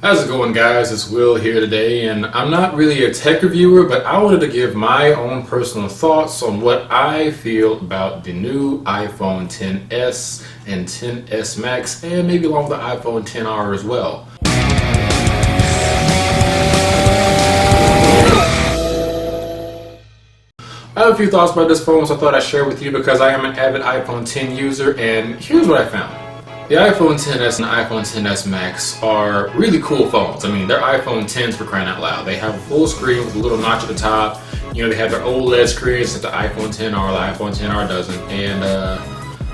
How's it going, guys? It's Will here today, and I'm not really a tech reviewer, but I wanted to give my own personal thoughts on what I feel about the new iPhone XS and XS Max, and maybe along with the iPhone XR as well. I have a few thoughts about this phone, so I thought I'd share with you because I am an avid iPhone X user, and here's what I found. The iPhone XS and the iPhone XS Max are really cool phones. I mean, they're iPhone Xs for crying out loud. They have a full screen with a little notch at the top. You know, they have their OLED screens that the iPhone XR, the iPhone XR doesn't. And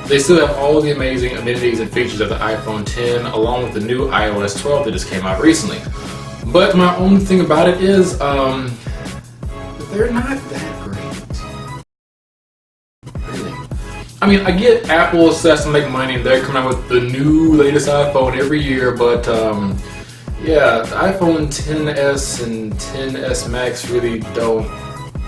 they still have all the amazing amenities and features of the iPhone X, along with the new iOS 12 that just came out recently. But my only thing about it is, they're not that great. I mean, I get Apple says to make money and they're coming out with the new latest iPhone every year, but yeah, the iPhone XS and XS Max really don't,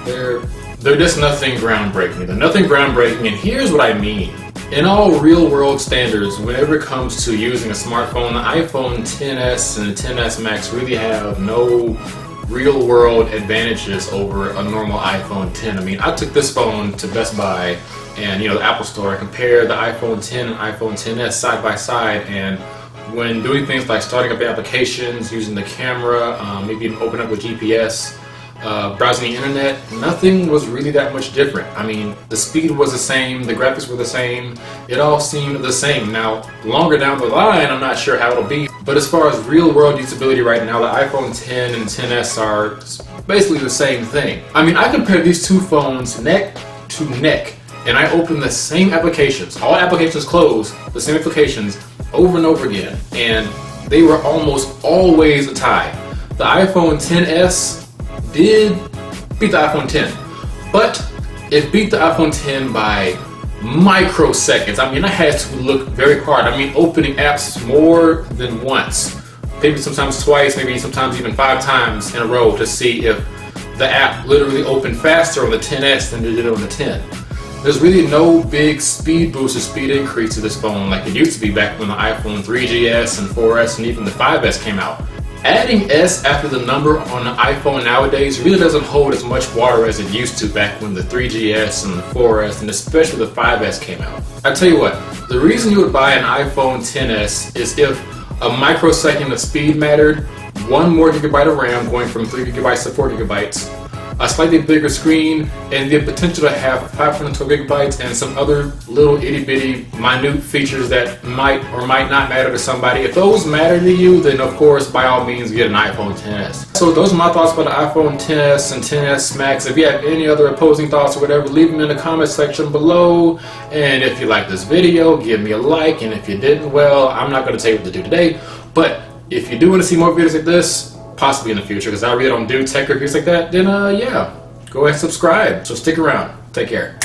they're just nothing groundbreaking. They're nothing groundbreaking, and here's what I mean. In all real world standards, whenever it comes to using a smartphone, the iPhone XS and the XS Max really have no real world advantages over a normal iPhone X. I mean, I took this phone to Best Buy and, you know, the Apple Store, compared the iPhone X and iPhone XS side by side, and when doing things like starting up applications, using the camera, maybe even open up with GPS, browsing the internet, nothing was really that much different. I mean, the speed was the same, the graphics were the same, it all seemed the same. Now, longer down the line, I'm not sure how it'll be, but as far as real world usability right now, the iPhone X and XS are basically the same thing. I mean, I compared these two phones neck to neck, and I opened the same applications, all applications closed, the same applications over and over again, and they were almost always a tie. The iPhone XS did beat the iPhone X, but it beat the iPhone X by microseconds. I mean, I had to look very hard. I mean, opening apps more than once, maybe sometimes twice, maybe sometimes even 5 times in a row to see if the app literally opened faster on the XS than it did on the X. There's really no big speed boost or speed increase to this phone like it used to be back when the iPhone 3GS and 4S and even the 5S came out. Adding S after the number on the iPhone nowadays really doesn't hold as much water as it used to back when the 3GS and the 4S and especially the 5S came out. I tell you what, the reason you would buy an iPhone XS is if a microsecond of speed mattered, 1 more gigabyte of RAM going from 3 gigabytes to 4 gigabytes, a slightly bigger screen, and the potential to have 512 gigabytes and some other little itty-bitty minute features that might or might not matter to somebody. If those matter to you, then of course, by all means, get an iPhone XS. So those are my thoughts about the iPhone XS and XS Max. If you have any other opposing thoughts or whatever, leave them in the comment section below. And if you like this video, give me a like. And if you didn't, well, I'm not going to tell you what to do today. But if you do want to see more videos like this, possibly in the future, because I really don't do tech reviews like that, then yeah, go ahead and subscribe. So stick around. Take care.